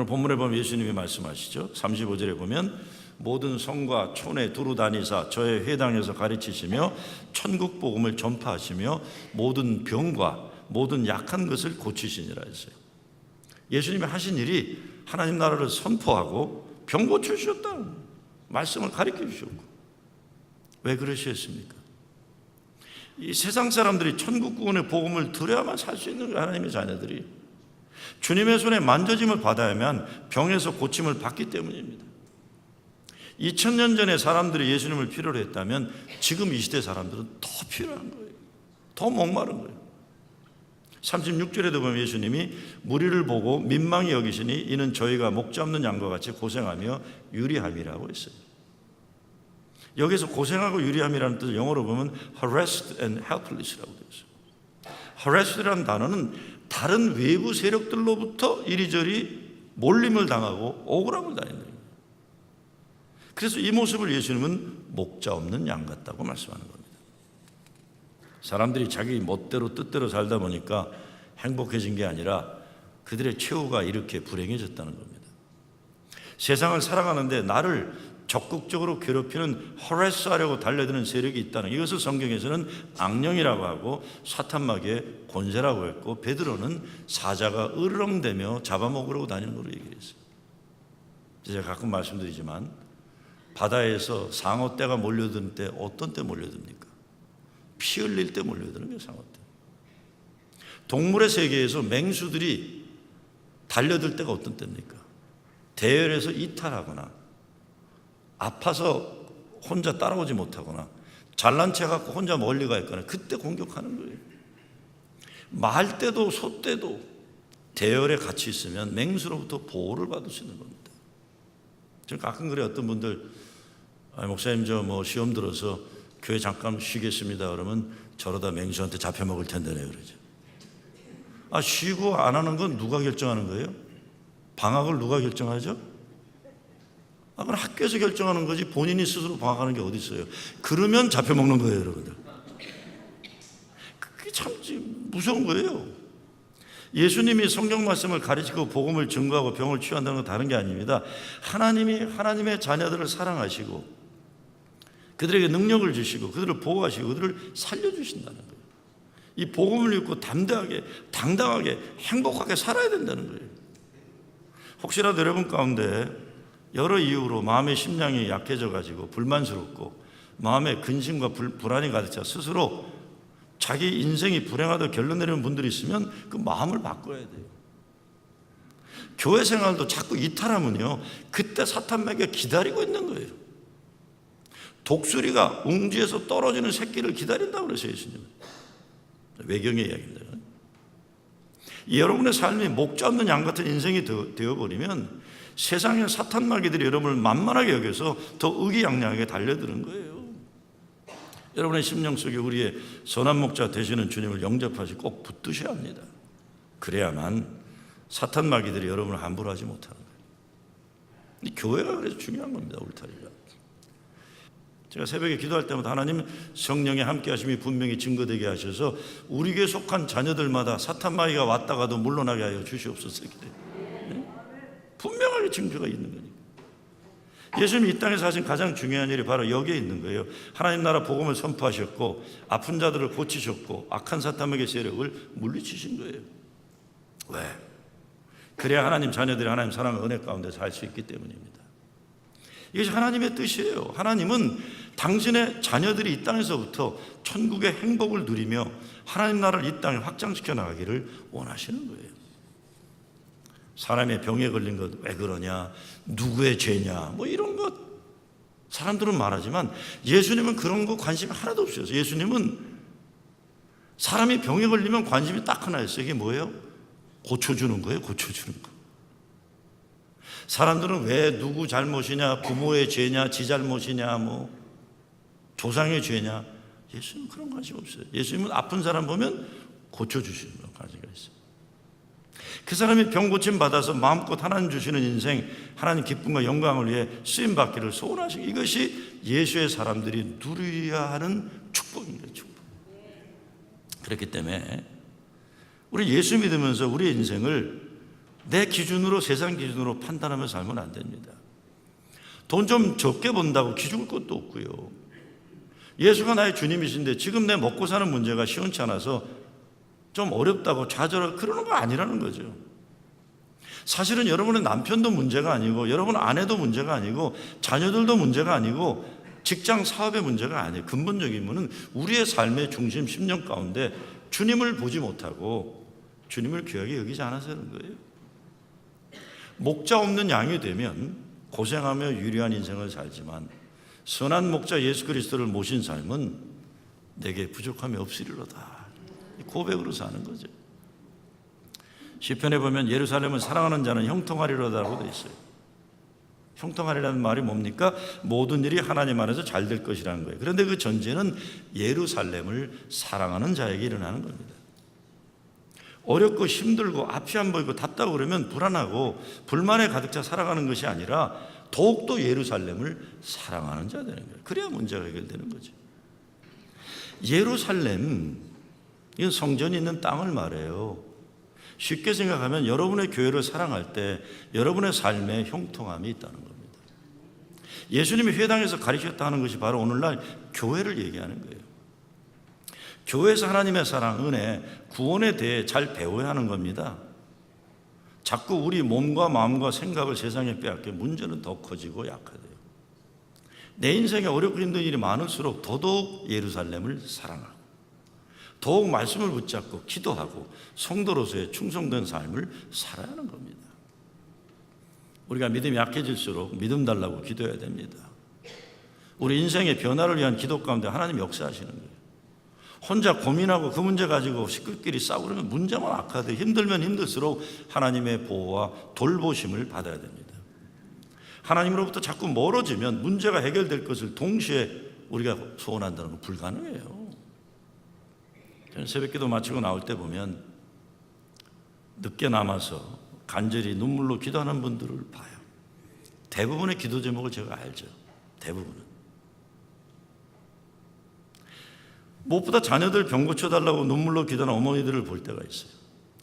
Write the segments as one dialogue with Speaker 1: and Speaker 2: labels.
Speaker 1: 오늘 본문에 보면 예수님이 말씀하시죠. 35절에 보면 모든 성과 촌에 두루 다니사 저의 회당에서 가르치시며 천국 복음을 전파하시며 모든 병과 모든 약한 것을 고치시니라 했어요. 예수님이 하신 일이 하나님 나라를 선포하고 병 고쳐주셨다. 말씀을 가르쳐 주셨고. 왜 그러셨습니까? 이 세상 사람들이 천국 구원의 복음을 들어야만 살 수 있는 거예요. 하나님의 자녀들이 주님의 손에 만져짐을 받아야만 병에서 고침을 받기 때문입니다. 2000년 전에 사람들이 예수님을 필요로 했다면 지금 이 시대 사람들은 더 필요한 거예요. 더 목마른 거예요. 36절에도 보면 예수님이 무리를 보고 민망히 여기시니 이는 저희가 목 잡는 양과 같이 고생하며 유리함이라고 했어요. 여기서 고생하고 유리함이라는 뜻을 영어로 보면 harassed and helpless라고 되어 있어요. harassed라는 단어는 다른 외부 세력들로부터 이리저리 몰림을 당하고 억울함을 당하는 거예요. 그래서 이 모습을 예수님은 목자 없는 양 같다고 말씀하는 겁니다. 사람들이 자기 멋대로 뜻대로 살다 보니까 행복해진 게 아니라 그들의 최후가 이렇게 불행해졌다는 겁니다. 세상을 살아가는데 나를 적극적으로 괴롭히는 허레스하려고 달려드는 세력이 있다는, 이것을 성경에서는 악령이라고 하고 사탄마귀의 권세라고 했고, 베드로는 사자가 으르렁대며 잡아먹으려고 다니는 걸로 얘기를 했어요. 제가 가끔 말씀드리지만 바다에서 상어떼가 몰려드는 때 어떤 때 몰려듭니까? 피 흘릴 때 몰려드는 거예요. 상어떼. 동물의 세계에서 맹수들이 달려들 때가 어떤 때입니까? 대열에서 이탈하거나 아파서 혼자 따라오지 못하거나 잘난 체 갖고 혼자 멀리 가 있거나 그때 공격하는 거예요. 말 때도 소 때도 대열에 같이 있으면 맹수로부터 보호를 받을 수 있는 겁니다. 지금 가끔 그래, 어떤 분들 목사님 저 시험 들어서 교회 잠깐 쉬겠습니다 그러면 저러다 맹수한테 잡혀 먹을 텐데네 그러죠. 쉬고 안 하는 건 누가 결정하는 거예요? 방학을 누가 결정하죠? 그건 학교에서 결정하는 거지 본인이 스스로 방학하는 게 어디 있어요? 그러면 잡혀 먹는 거예요, 여러분들. 그게 참 무서운 거예요. 예수님이 성경 말씀을 가르치고 복음을 증거하고 병을 치유한다는 건 다른 게 아닙니다. 하나님이 하나님의 자녀들을 사랑하시고 그들에게 능력을 주시고 그들을 보호하시고 그들을 살려주신다는 거예요. 이 복음을 믿고 담대하게 당당하게 행복하게 살아야 된다는 거예요. 혹시라도 여러분 가운데 여러 이유로 마음의 심량이 약해져 가지고 불만스럽고 마음에 근심과 불안이 가득 차 스스로 자기 인생이 불행하다고 결론 내리는 분들이 있으면 그 마음을 바꿔야 돼요. 교회 생활도 자꾸 이탈하면요, 그때 사탄에게 기다리고 있는 거예요. 독수리가 웅지에서 떨어지는 새끼를 기다린다고 그러세요, 예수님은. 외경의 이야기입니다. 여러분의 삶이 목자 없는 양 같은 인생이 되어버리면 세상의 사탄마귀들이 여러분을 만만하게 여겨서 더 의기양양하게 달려드는 거예요. 여러분의 심령 속에 우리의 선한 목자 되시는 주님을 영접하시고 꼭 붙드셔야 합니다. 그래야만 사탄마귀들이 여러분을 함부로 하지 못하는 거예요. 이 교회가 그래서 중요한 겁니다. 울타리가. 제가 새벽에 기도할 때마다 하나님 성령의 함께 하심이 분명히 증거되게 하셔서 우리 교회에 속한 자녀들마다 사탄마귀가 왔다가도 물러나게 하여 주시옵소서. 분명하게 증거가 있는 거니까. 예수님이 이 땅에서 하신 가장 중요한 일이 바로 여기에 있는 거예요. 하나님 나라 복음을 선포하셨고 아픈 자들을 고치셨고 악한 사탄에게 세력을 물리치신 거예요. 왜? 그래야 하나님 자녀들이 하나님 사랑과 은혜 가운데 살 수 있기 때문입니다. 이것이 하나님의 뜻이에요. 하나님은 당신의 자녀들이 이 땅에서부터 천국의 행복을 누리며 하나님 나라를 이 땅에 확장시켜 나가기를 원하시는 거예요. 사람의 병에 걸린 것 왜 그러냐, 누구의 죄냐, 이런 것 사람들은 말하지만 예수님은 그런 거 관심이 하나도 없으셨어요. 예수님은 사람이 병에 걸리면 관심이 딱 하나였어요. 이게 뭐예요? 고쳐주는 거예요. 고쳐주는 거. 사람들은 왜 누구 잘못이냐, 부모의 죄냐, 지 잘못이냐, 조상의 죄냐, 예수님은 그런 관심 없어요. 예수님은 아픈 사람 보면 고쳐주시는 거 관심이 있어요. 그 사람이 병 고침 받아서 마음껏 하나님 주시는 인생, 하나님 기쁨과 영광을 위해 쓰임 받기를 소원하시고, 이것이 예수의 사람들이 누려야 하는 축복입니다. 축복. 그렇기 때문에 우리 예수 믿으면서 우리의 인생을 내 기준으로, 세상 기준으로 판단하며 살면 안 됩니다. 돈 좀 적게 번다고 기죽을 것도 없고요. 예수가 나의 주님이신데 지금 내 먹고 사는 문제가 시원치 않아서 좀 어렵다고 좌절하고 그러는 거 아니라는 거죠. 사실은 여러분의 남편도 문제가 아니고, 여러분 아내도 문제가 아니고, 자녀들도 문제가 아니고, 직장 사업의 문제가 아니에요. 근본적인 문은 우리의 삶의 중심 10년 가운데 주님을 보지 못하고 주님을 귀하게 여기지 않아서 그런 거예요. 목자 없는 양이 되면 고생하며 유리한 인생을 살지만, 선한 목자 예수 그리스도를 모신 삶은 내게 부족함이 없으리로다, 고백으로 사는 거죠. 시편에 보면 예루살렘을 사랑하는 자는 형통하리로다라고 되어 있어요. 형통하리라는 말이 뭡니까? 모든 일이 하나님 안에서 잘 될 것이라는 거예요. 그런데 그 전제는 예루살렘을 사랑하는 자에게 일어나는 겁니다. 어렵고 힘들고 앞이 안 보이고 답답하고 그러면 불안하고 불만에 가득 차 살아가는 것이 아니라 더욱더 예루살렘을 사랑하는 자가 되는 거예요. 그래야 문제가 해결되는 거죠. 예루살렘, 이건 성전이 있는 땅을 말해요. 쉽게 생각하면 여러분의 교회를 사랑할 때 여러분의 삶에 형통함이 있다는 겁니다. 예수님이 회당에서 가르쳤다 하는 것이 바로 오늘날 교회를 얘기하는 거예요. 교회에서 하나님의 사랑, 은혜, 구원에 대해 잘 배워야 하는 겁니다. 자꾸 우리 몸과 마음과 생각을 세상에 빼앗겨 문제는 더 커지고 약화돼요. 내 인생에 어렵고 힘든 일이 많을수록 더더욱 예루살렘을 사랑하고, 더욱 말씀을 붙잡고 기도하고 성도로서의 충성된 삶을 살아야 하는 겁니다. 우리가 믿음이 약해질수록 믿음 달라고 기도해야 됩니다. 우리 인생의 변화를 위한 기도 가운데 하나님 역사하시는 거예요. 혼자 고민하고 그 문제 가지고 식구끼리 싸우고 그러면 문제만 악화돼 힘들면 힘들수록 하나님의 보호와 돌보심을 받아야 됩니다. 하나님으로부터 자꾸 멀어지면 문제가 해결될 것을 동시에 우리가 소원한다는 건 불가능해요. 저는 새벽기도 마치고 나올 때 보면 늦게 남아서 간절히 눈물로 기도하는 분들을 봐요. 대부분의 기도 제목을 제가 알죠. 대부분은. 무엇보다 자녀들 병 고쳐달라고 눈물로 기도하는 어머니들을 볼 때가 있어요.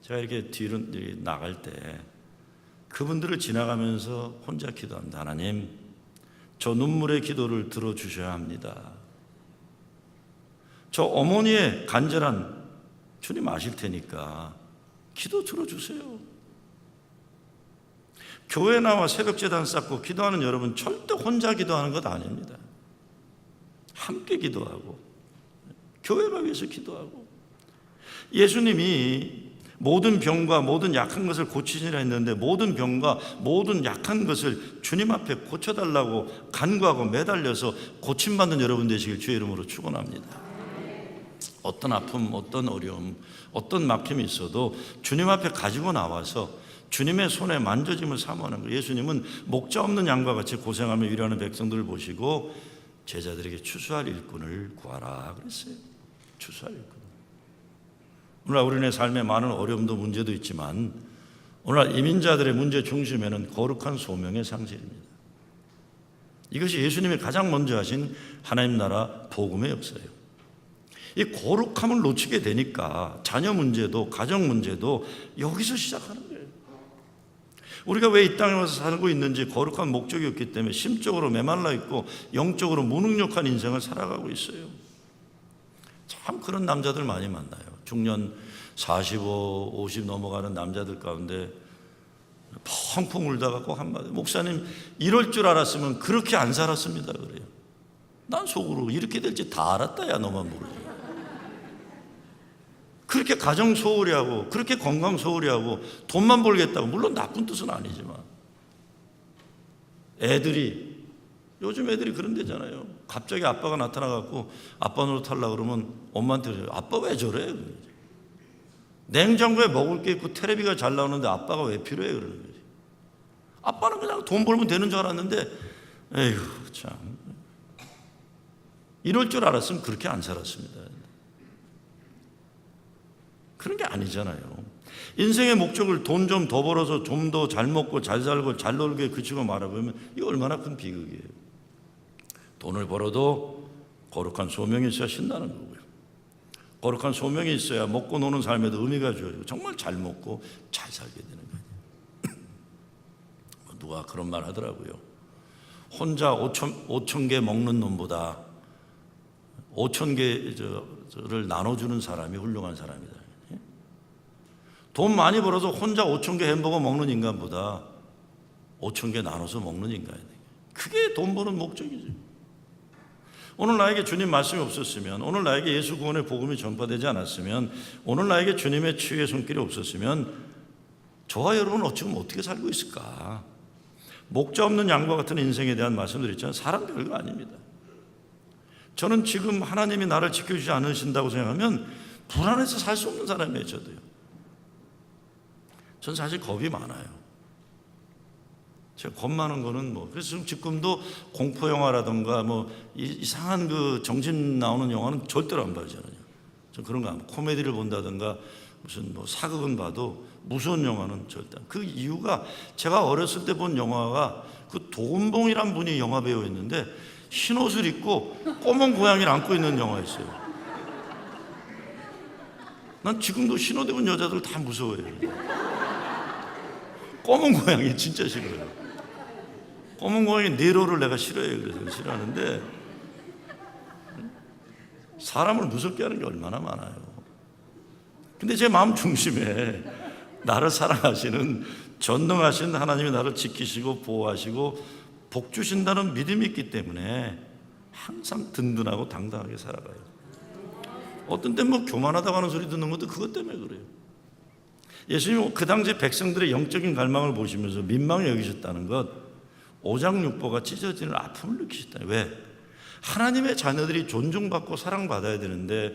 Speaker 1: 제가 이렇게 뒤로 나갈 때 그분들을 지나가면서 혼자 기도합니다. 하나님, 저 눈물의 기도를 들어주셔야 합니다. 저 어머니의 간절한, 주님 아실 테니까 기도 들어주세요. 교회 나와 새벽제단 쌓고 기도하는 여러분, 절대 혼자 기도하는 것 아닙니다. 함께 기도하고 교회가 위해서 기도하고, 예수님이 모든 병과 모든 약한 것을 고치시라 했는데 모든 병과 모든 약한 것을 주님 앞에 고쳐달라고 간구하고 매달려서 고침받는 여러분 되시길 주의 이름으로 축원합니다. 어떤 아픔, 어떤 어려움, 어떤 막힘이 있어도 주님 앞에 가지고 나와서 주님의 손에 만져짐을 사모하는 거예요. 예수님은 목자 없는 양과 같이 고생하며 위로하는 백성들을 보시고 제자들에게 추수할 일꾼을 구하라 그랬어요. 추수할 일꾼. 오늘날 우리네 삶에 많은 어려움도 문제도 있지만 오늘날 이민자들의 문제 중심에는 거룩한 소명의 상실입니다. 이것이 예수님이 가장 먼저 하신 하나님 나라 복음의 역사예요. 이 거룩함을 놓치게 되니까 자녀 문제도 가정 문제도 여기서 시작하는 거예요. 우리가 왜 이 땅에 와서 살고 있는지 거룩한 목적이 없기 때문에 심적으로 메말라 있고 영적으로 무능력한 인생을 살아가고 있어요. 참 그런 남자들 많이 만나요. 중년 45, 50 넘어가는 남자들 가운데 펑펑 울다가 꼭 한마디, 목사님 이럴 줄 알았으면 그렇게 안 살았습니다 그래요. 난 속으로 이렇게 될지 다 알았다 야 너만 모르지. 그렇게 가정 소홀히 하고 그렇게 건강 소홀히 하고 돈만 벌겠다고, 물론 나쁜 뜻은 아니지만 요즘 애들이 그런 데잖아요. 갑자기 아빠가 나타나갖고 아빠 노릇 하려고 그러면 엄마한테 그래요. 아빠 왜 저래? 냉장고에 먹을 게 있고 텔레비가 잘 나오는데 아빠가 왜 필요해? 그러는 거지. 아빠는 그냥 돈 벌면 되는 줄 알았는데 에휴 참, 이럴 줄 알았으면 그렇게 안 살았습니다. 그런 게 아니잖아요. 인생의 목적을 돈 좀 더 벌어서 좀 더 잘 먹고 잘 살고 잘 놀게 그치고 말아보면 이거 얼마나 큰 비극이에요. 돈을 벌어도 거룩한 소명이 있어야 신나는 거고요. 거룩한 소명이 있어야 먹고 노는 삶에도 의미가 주어지고 정말 잘 먹고 잘 살게 되는 거예요. 누가 그런 말 하더라고요. 혼자 5천 개 먹는 놈보다 5천 개를 나눠주는 사람이 훌륭한 사람이다. 돈 많이 벌어서 혼자 5천 개 햄버거 먹는 인간보다 5천 개 나눠서 먹는 인간이다. 그게 돈 버는 목적이죠. 오늘 나에게 주님 말씀이 없었으면, 오늘 나에게 예수 구원의 복음이 전파되지 않았으면, 오늘 나에게 주님의 치유의 손길이 없었으면 저와 여러분은 어찌보면 어떻게 살고 있을까? 목자 없는 양과 같은 인생에 대한 말씀드렸잖아요. 사람 별거 아닙니다. 저는 지금 하나님이 나를 지켜주지 않으신다고 생각하면 불안해서 살 수 없는 사람이에요. 저도요. 전 사실 겁이 많아요. 제가 겁 많은 거는 그래서 지금도 공포 영화라든가 이상한 그 정신 나오는 영화는 절대로 안 봐요. 저 그런 거 안 봐요. 코미디를 본다든가 무슨 사극은 봐도 무서운 영화는 절대. 그 이유가 제가 어렸을 때 본 영화가 그 도금봉이란 분이 영화 배우였는데 흰 옷을 입고 검은 고양이를 안고 있는 영화였어요. 난 지금도 흰 옷 입은 여자들 다 무서워해요. 검은 고양이 진짜 싫어요. 검은 고양이 네로를 내가 싫어해요. 그래서 싫어하는데 사람을 무섭게 하는 게 얼마나 많아요. 근데 제 마음 중심에 나를 사랑하시는 전능하신 하나님이 나를 지키시고 보호하시고 복 주신다는 믿음이 있기 때문에 항상 든든하고 당당하게 살아가요. 어떤 때 교만하다고 하는 소리 듣는 것도 그것 때문에 그래요. 예수님은 그 당시 백성들의 영적인 갈망을 보시면서 민망히 여기셨다는 것, 오장육부가 찢어지는 아픔을 느끼셨다. 왜? 하나님의 자녀들이 존중받고 사랑받아야 되는데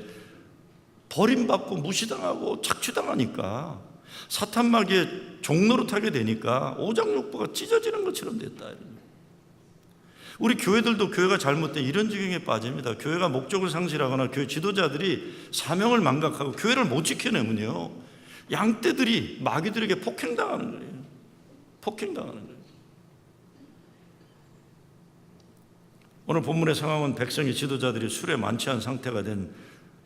Speaker 1: 버림받고 무시당하고 착취당하니까 사탄 마귀의 종노릇하게 되니까 오장육부가 찢어지는 것처럼 됐다. 우리 교회들도 교회가 잘못된 이런 지경에 빠집니다. 교회가 목적을 상실하거나 교회 지도자들이 사명을 망각하고 교회를 못 지켜내면요, 양떼들이 마귀들에게 폭행당하는 거예요. 폭행당하는 거예요. 오늘 본문의 상황은 백성의 지도자들이 술에 만취한 상태가 된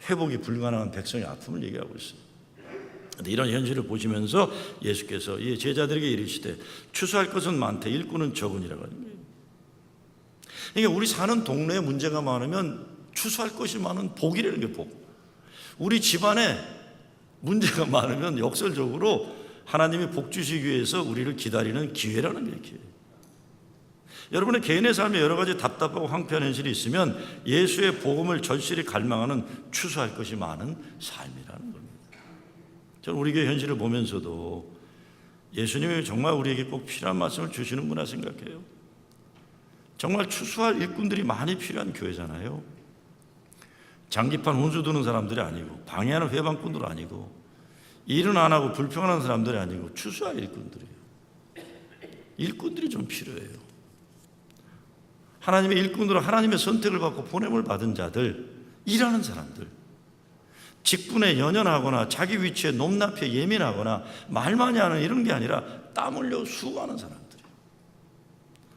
Speaker 1: 회복이 불가능한 백성의 아픔을 얘기하고 있어요. 이런 현실을 보시면서 예수께서 이 제자들에게 이르시되 추수할 것은 많되 일꾼은 적으니라고 하는 거예요. 그러니까 우리 사는 동네에 문제가 많으면 추수할 것이 많은 복이라는 게 복. 우리 집안에 문제가 많으면 역설적으로 하나님이 복 주시기 위해서 우리를 기다리는 기회라는 게 기회. 여러분의 개인의 삶에 여러 가지 답답하고 황폐한 현실이 있으면 예수의 복음을 절실히 갈망하는 추수할 것이 많은 삶이라는 겁니다. 저는 우리 교회 현실을 보면서도 예수님이 정말 우리에게 꼭 필요한 말씀을 주시는구나 생각해요. 정말 추수할 일꾼들이 많이 필요한 교회잖아요. 장기판 혼수 두는 사람들이 아니고 방해하는 회방꾼들 아니고 일은 안 하고 불평하는 사람들이 아니고 추수할 일꾼들이에요. 일꾼들이 좀 필요해요. 하나님의 일꾼으로 하나님의 선택을 받고 보냄을 받은 자들, 일하는 사람들, 직분에 연연하거나 자기 위치에 높낮이에 예민하거나 말 많이 하는 이런 게 아니라 땀 흘려 수고하는 사람들이에요.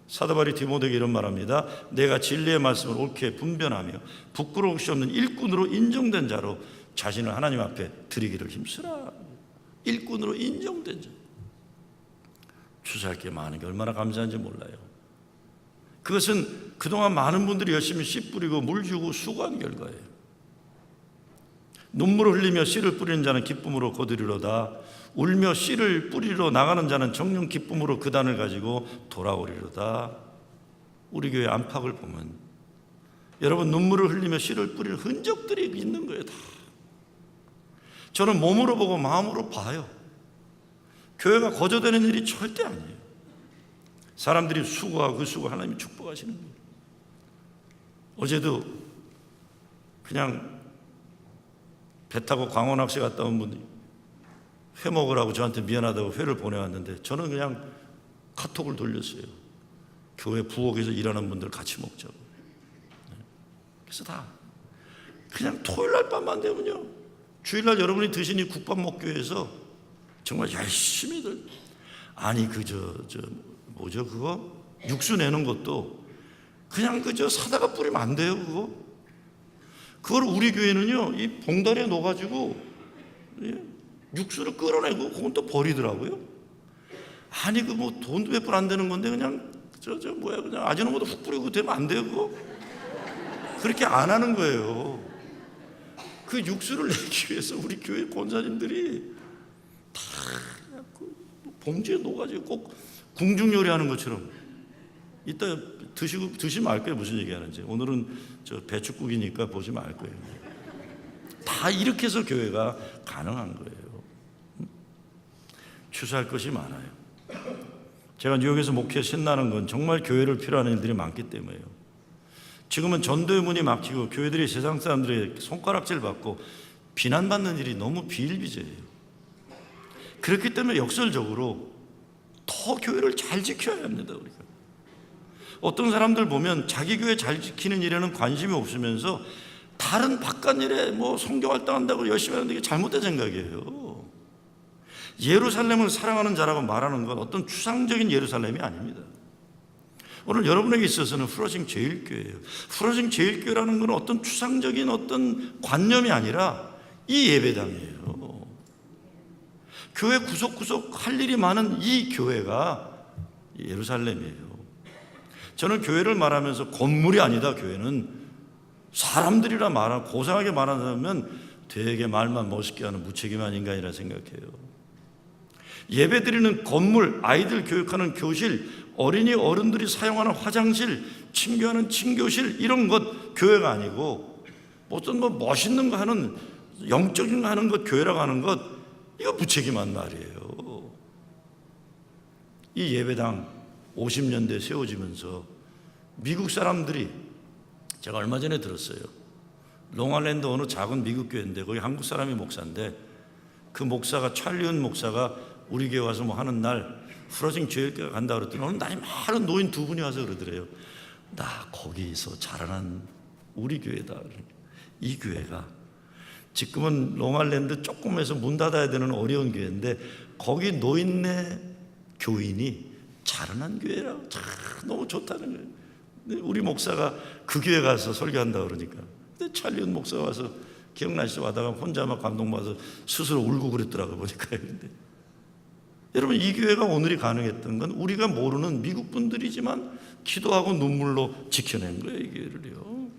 Speaker 1: 사도 바울이 디모데에게 이런 말합니다. 내가 진리의 말씀을 옳게 분별하며 부끄러울 것이 없는 일꾼으로 인정된 자로 자신을 하나님 앞에 드리기를 힘쓰라. 일꾼으로 인정된 자. 추수할 게 많은 게 얼마나 감사한지 몰라요. 그것은 그동안 많은 분들이 열심히 씨 뿌리고 물 주고 수고한 결과예요. 눈물을 흘리며 씨를 뿌리는 자는 기쁨으로 거두리로다. 울며 씨를 뿌리러 나가는 자는 정녕 기쁨으로 그 단을 가지고 돌아오리로다. 우리 교회 안팎을 보면 여러분 눈물을 흘리며 씨를 뿌리는 흔적들이 있는 거예요. 다. 저는 몸으로 보고 마음으로 봐요. 교회가 거저되는 일이 절대 아니에요. 사람들이 수고하고 그 수고 하나님이 축복하시는 거예요. 어제도 그냥 배 타고 광원낚시 갔다 온 분이 회 먹으라고 저한테 미안하다고 회를 보내왔는데 저는 그냥 카톡을 돌렸어요. 교회 부엌에서 일하는 분들 같이 먹자고. 그래서 다 그냥 토요일날 밤만 되면요, 주일날 여러분이 드시니 국밥 먹기 위해서 정말 열심히들, 아니 뭐죠 그거? 육수 내는 것도 그냥 사다가 뿌리면 안 돼요. 그걸 우리 교회는요, 이 봉다리에 넣어가지고 육수를 끌어내고 그건 또 버리더라고요. 아니 그 뭐 돈도 몇 푼 안 되는 건데 그냥 그냥 아지노모도 훅 뿌리고 되면 안 되고 그렇게 안 하는 거예요. 그 육수를 내기 위해서 우리 교회 권사님들이 다 봉지에 넣어가지고 꼭 궁중 요리하는 것처럼 이따 드시면 알 거예요 무슨 얘기하는지. 오늘은 저 배추국이니까 보시면 알 거예요. 다 이렇게 해서 교회가 가능한 거예요. 추수할 것이 많아요. 제가 뉴욕에서 목회 신나는 건 정말 교회를 필요하는 일들이 많기 때문에요. 지금은 전도의 문이 막히고 교회들이 세상 사람들의 손가락질 받고 비난받는 일이 너무 비일비재해요. 그렇기 때문에 역설적으로 더 교회를 잘 지켜야 합니다. 우리가 어떤 사람들 보면 자기 교회 잘 지키는 일에는 관심이 없으면서 다른 바깥 일에 뭐 선교 활동한다고 열심히 하는데 이게 잘못된 생각이에요. 예루살렘을 사랑하는 자라고 말하는 건 어떤 추상적인 예루살렘이 아닙니다. 오늘 여러분에게 있어서는 프로징 제일교회예요. 프로징 제일교회라는 건 어떤 추상적인 어떤 관념이 아니라 이 예배당이에요. 교회 구석구석 할 일이 많은 이 교회가 예루살렘이에요. 저는 교회를 말하면서 건물이 아니다. 교회는 사람들이라 말하고 고상하게 말하자면 되게 말만 멋있게 하는 무책임한 인간이라 생각해요. 예배드리는 건물, 아이들 교육하는 교실, 어린이 어른들이 사용하는 화장실, 친교하는 친교실 이런 것 교회가 아니고 어떤 뭐 멋있는 거 하는 영적인 거 하는 것 교회라고 하는 것 이거 무책임한 말이에요. 이 예배당 50년대 세워지면서 미국 사람들이 제가 얼마 전에 들었어요. 롱아일랜드 어느 작은 미국 교회인데 거기 한국 사람이 목사인데 그 목사가 찰리언 목사가 우리 교회 와서 뭐 하는 날 프로징 제일교회 간다 그랬더니 오늘 나이 많은 노인 두 분이 와서 그러더래요. 나 거기서 자라난 우리 교회다. 이 교회가 지금은 롱아일랜드 조금에서 문 닫아야 되는 어려운 교회인데 거기 노인네 교인이 자라난 교회라고 참 너무 좋다는 거예요. 우리 목사가 그 교회 가서 설교한다 그러니까 근데 찰리언 목사가 와서 기억나시죠? 와다가 혼자 막 감동받아서 스스로 울고 그랬더라고요. 보니까요. 근데 여러분 이 교회가 오늘이 가능했던 건 우리가 모르는 미국 분들이지만 기도하고 눈물로 지켜낸 거예요. 이 교회를요.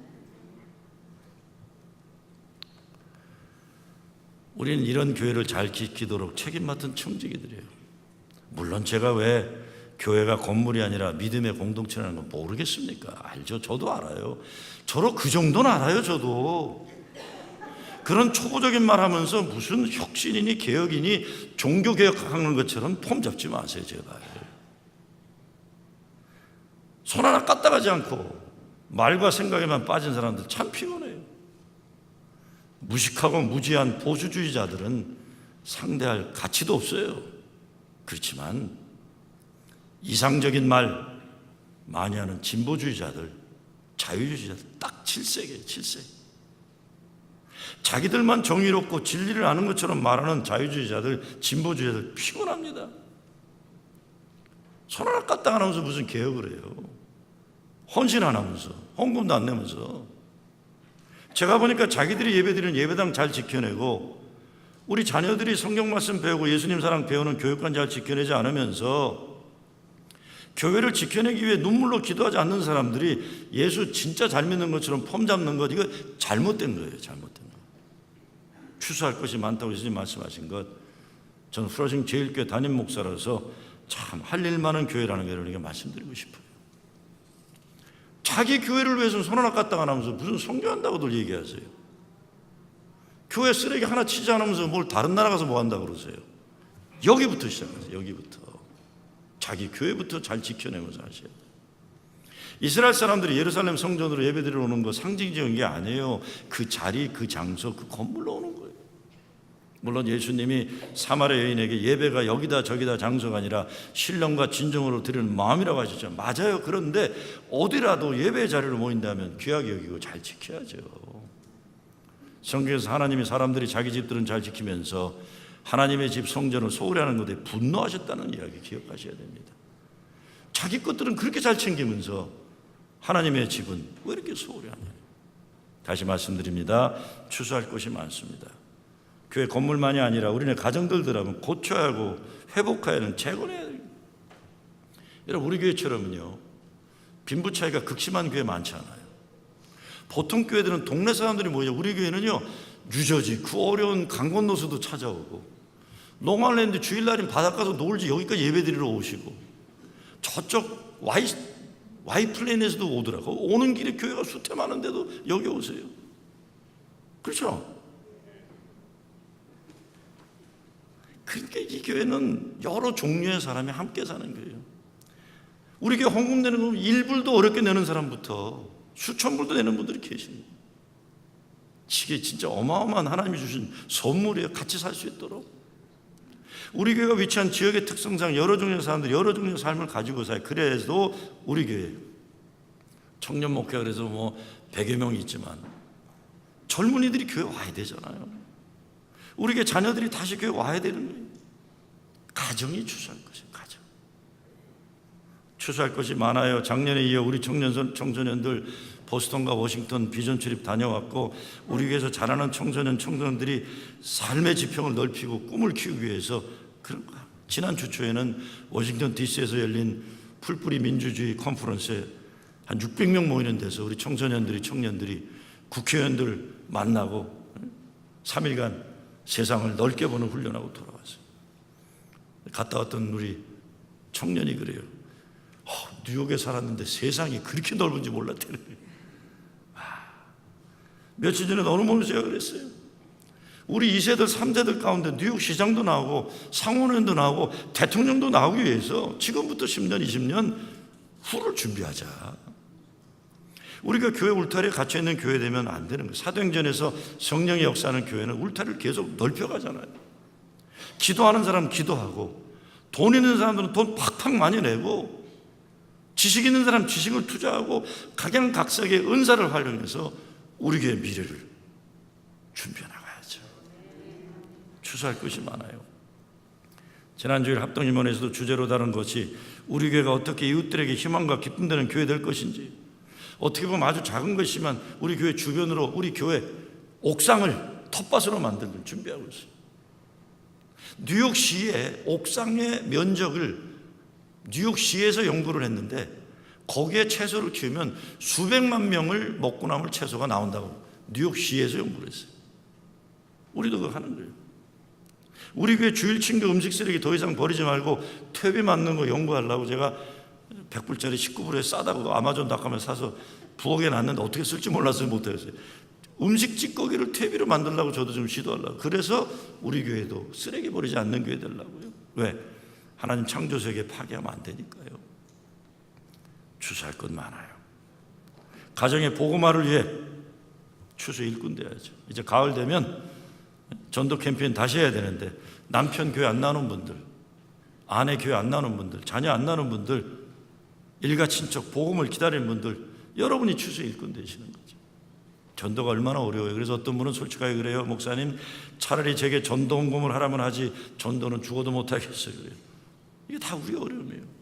Speaker 1: 우리는 이런 교회를 잘 지키도록 책임 맡은 청지기들이에요. 물론 제가 왜 교회가 건물이 아니라 믿음의 공동체라는 건 모르겠습니까? 알죠. 저도 알아요. 저로 그 정도는 알아요. 저도. 그런 초보적인 말 하면서 무슨 혁신이니 개혁이니 종교개혁하는 것처럼 폼 잡지 마세요. 제발. 손 하나 까딱하지 않고 말과 생각에만 빠진 사람들 참 피곤해요. 무식하고 무지한 보수주의자들은 상대할 가치도 없어요. 그렇지만 이상적인 말 많이 하는 진보주의자들, 자유주의자들 딱 7세계예요. 7세. 자기들만 정의롭고 진리를 아는 것처럼 말하는 자유주의자들, 진보주의자들 피곤합니다. 손 하나 까딱 안 하면서 무슨 개혁을 해요. 헌신 안 하면서, 헌금도 안 내면서. 제가 보니까 자기들이 예배드리는 예배당 잘 지켜내고 우리 자녀들이 성경 말씀 배우고 예수님 사랑 배우는 교육관 잘 지켜내지 않으면서 교회를 지켜내기 위해 눈물로 기도하지 않는 사람들이 예수 진짜 잘 믿는 것처럼 폼 잡는 것 이거 잘못된 거예요. 잘못된 거예요. 추수할 것이 많다고 예수님 말씀하신 것 저는 프로징 제일교회 담임 목사로서 참 할 일 많은 교회라는 걸 여러분에게 말씀드리고 싶어요. 자기 교회를 위해서 손 하나 까딱 안 하면서 무슨 선교한다고들 얘기하세요. 교회 쓰레기 하나 치지 않으면서 뭘 다른 나라 가서 뭐 한다고 그러세요. 여기부터 시작하세요. 여기부터. 자기 교회부터 잘 지켜내면서 하셔야 돼요. 이스라엘 사람들이 예루살렘 성전으로 예배드리러 오는 거 상징적인 게 아니에요. 그 자리, 그 장소, 그 건물로 오는 거예요. 물론 예수님이 사마리아 여인에게 예배가 여기다 저기다 장소가 아니라 신령과 진정으로 드리는 마음이라고 하셨죠. 맞아요. 그런데 어디라도 예배 자리로 모인다면 귀하게 여기고 잘 지켜야죠. 성경에서 하나님이 사람들이 자기 집들은 잘 지키면서 하나님의 집 성전을 소홀히 하는 것에 분노하셨다는 이야기 기억하셔야 됩니다. 자기 것들은 그렇게 잘 챙기면서 하나님의 집은 왜 이렇게 소홀히 하나요? 다시 말씀드립니다. 추수할 것이 많습니다. 교회 건물만이 아니라 우리네 가정들도 하면 고쳐야 하고 회복해야 하는 재건해야 해요. 여러분, 우리 교회처럼은요, 빈부 차이가 극심한 교회 많지 않아요. 보통 교회들은 동네 사람들이 모이죠. 우리 교회는요, 유저지 그 어려운 강 건너서도 찾아오고, 롱아일랜드 주일날인 바닷가서 놀지 여기까지 예배드리러 오시고, 저쪽 Y 플레인에서도 오더라고. 오는 길에 교회가 수태 많은데도 여기 오세요. 그렇죠? 그러니까 이 교회는 여러 종류의 사람이 함께 사는 거예요. 우리 교회 헌금 내는 건 1불도 어렵게 내는 사람부터 수천 불도 내는 분들이 계십니다. 이게 진짜 어마어마한 하나님이 주신 선물이에요. 같이 살 수 있도록. 우리 교회가 위치한 지역의 특성상 여러 종류의 사람들이 여러 종류의 삶을 가지고 살아요. 그래서 우리 교회 청년 목회가 그래서 100여 명이 있지만 젊은이들이 교회 와야 되잖아요. 우리 교회 자녀들이 다시 교회 와야 되는 거예요. 가정이 추수할 것이에요. 가정. 추수할 것이 많아요. 작년에 이어 우리 청소년들 보스턴과 워싱턴 비전 출입 다녀왔고, 우리 교회에서 자라는 청소년들이 삶의 지평을 넓히고 꿈을 키우기 위해서 그런 거야. 지난 주 초에는 워싱턴 DC에서 열린 풀뿌리 민주주의 컨퍼런스에 한 600명 모이는 데서 우리 청년들이 국회의원들 만나고 3일간 세상을 넓게 보는 훈련하고 돌아왔어요. 갔다 왔던 우리 청년이 그래요. 뉴욕에 살았는데 세상이 그렇게 넓은지 몰랐다는 거예요. 며칠 전에 어느 목사가 그랬어요. 우리 2세들 3세들 가운데 뉴욕 시장도 나오고 상원의원도 나오고 대통령도 나오기 위해서 지금부터 10년 20년 후를 준비하자. 우리가 교회 울타리에 갇혀있는 교회 되면 안 되는 거예요. 사도행전에서 성령의 역사하는 교회는 울타리를 계속 넓혀가잖아요. 기도하는 사람 기도하고, 돈 있는 사람들은 돈 팍팍 많이 내고, 지식 있는 사람 지식을 투자하고, 각양각색의 은사를 활용해서 우리 교회 미래를 준비해 나가야죠. 추수할 것이 많아요. 지난주일 합동임원에서도 주제로 다룬 것이 우리 교회가 어떻게 이웃들에게 희망과 기쁨 되는 교회 될 것인지, 어떻게 보면 아주 작은 것이지만 우리 교회 주변으로 우리 교회 옥상을 텃밭으로 만들 준비하고 있어요. 뉴욕시의 옥상의 면적을 뉴욕시에서 연구를 했는데, 거기에 채소를 키우면 수백만 명을 먹고 남을 채소가 나온다고 뉴욕시에서 연구를 했어요. 우리도 그거 하는 거예요. 우리 교회 주일 친구 음식 쓰레기 더 이상 버리지 말고 퇴비 맞는 거 연구하려고 제가 100불짜리 19불에 싸다고 아마존닷컴에 사서 부엌에 놨는데 어떻게 쓸지 몰라서 못했어요. 음식 찌꺼기를 퇴비로 만들려고 저도 좀 시도하려고. 그래서 우리 교회도 쓰레기 버리지 않는 교회 되려고요. 왜? 하나님 창조 세계 파괴하면 안 되니까요. 추수할 것 많아요. 가정의 복음화를 위해 추수 일꾼 돼야죠. 이제 가을 되면 전도 캠페인 다시 해야 되는데, 남편 교회 안 나오는 분들, 아내 교회 안 나오는 분들, 자녀 안 나오는 분들, 일가 친척 복음을 기다리는 분들, 여러분이 추수 일꾼 되시는 거죠. 전도가 얼마나 어려워요. 그래서 어떤 분은 솔직하게 그래요. 목사님, 차라리 제게 전도 헌금을 하라면 하지 전도는 죽어도 못하겠어요. 그래요. 이게 다 우리 어려움이에요.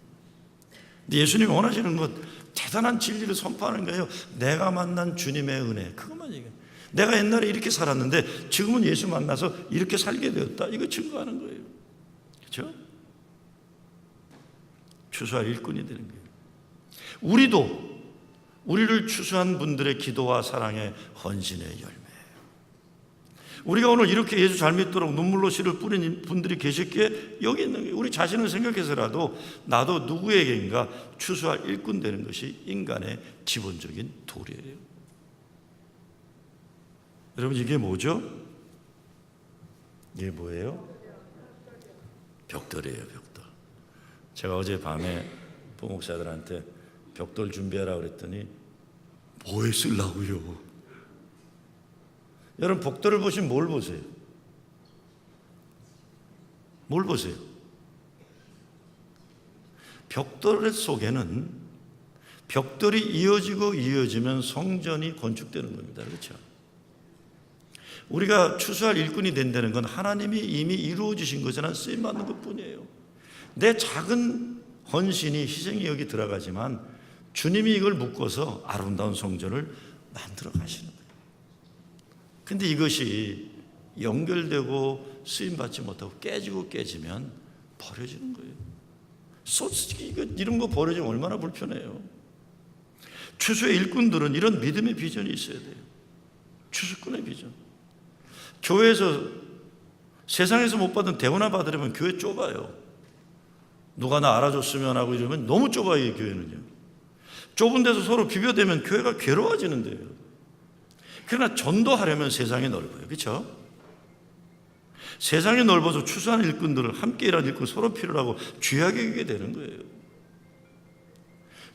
Speaker 1: 근데 예수님이 원하시는 것, 대단한 진리를 선포하는 거예요. 내가 만난 주님의 은혜, 그것만 얘기해요. 내가 옛날에 이렇게 살았는데 지금은 예수 만나서 이렇게 살게 되었다, 이거 증거하는 거예요. 그렇죠? 추수할 일꾼이 되는 거예요. 우리도 우리를 추수한 분들의 기도와 사랑의 헌신의 열매예요. 우리가 오늘 이렇게 예수 잘 믿도록 눈물로 씨를 뿌린 분들이 계셨기에 여기 있는 거예요. 우리 자신을 생각해서라도 나도 누구에게인가 추수할 일꾼 되는 것이 인간의 기본적인 도리예요. 여러분, 이게 뭐죠? 이게 뭐예요? 벽돌이에요. 벽돌. 제가 어제 밤에 부목사들한테 벽돌 준비하라 그랬더니 뭐에 쓰려고요? 여러분, 벽돌을 보시면 뭘 보세요? 뭘 보세요? 벽돌 속에는 벽돌이 이어지고 이어지면 성전이 건축되는 겁니다. 그렇죠? 우리가 추수할 일꾼이 된다는 건 하나님이 이미 이루어 주신 것에는 쓰임받는 것뿐이에요. 내 작은 헌신이 희생이 여기 들어가지만 주님이 이걸 묶어서 아름다운 성전을 만들어 가시는 거예요. 근데 이것이 연결되고 쓰임받지 못하고 깨지고 깨지면 버려지는 거예요. 솔직히 이런 거 버려지면 얼마나 불편해요. 추수의 일꾼들은 이런 믿음의 비전이 있어야 돼요. 추수꾼의 비전. 교회에서 세상에서 못 받은 대우나 받으려면 교회 좁아요. 누가 나 알아줬으면 하고 이러면 너무 좁아요, 이 교회는요. 좁은 데서 서로 비교되면 교회가 괴로워지는데요. 그러나 전도하려면 세상이 넓어요. 그렇죠? 세상이 넓어서 추수하는 일꾼들을 함께 일하는 일꾼 서로 필요로 하고 귀하게 여기게 되는 거예요.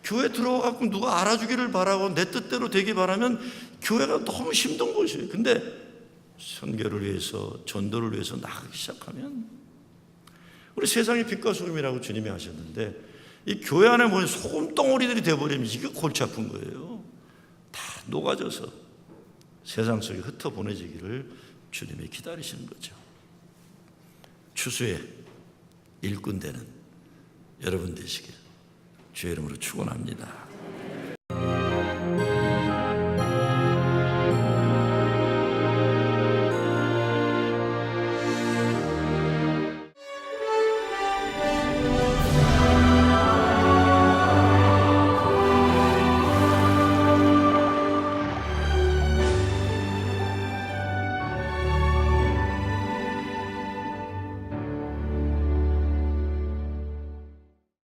Speaker 1: 교회 들어와갖고 누가 알아주기를 바라고 내 뜻대로 되기 바라면 교회가 너무 힘든 곳이에요. 근데 선교를 위해서 전도를 위해서 나가기 시작하면 우리 세상의 빛과 소금이라고 주님이 하셨는데 이 교회 안에 모인 소금 덩어리들이 돼버리면 이게 골치 아픈 거예요. 다 녹아져서 세상 속에 흩어보내지기를 주님이 기다리시는 거죠. 추수의 일꾼 되는 여러분 되시길 주의 이름으로 축원합니다.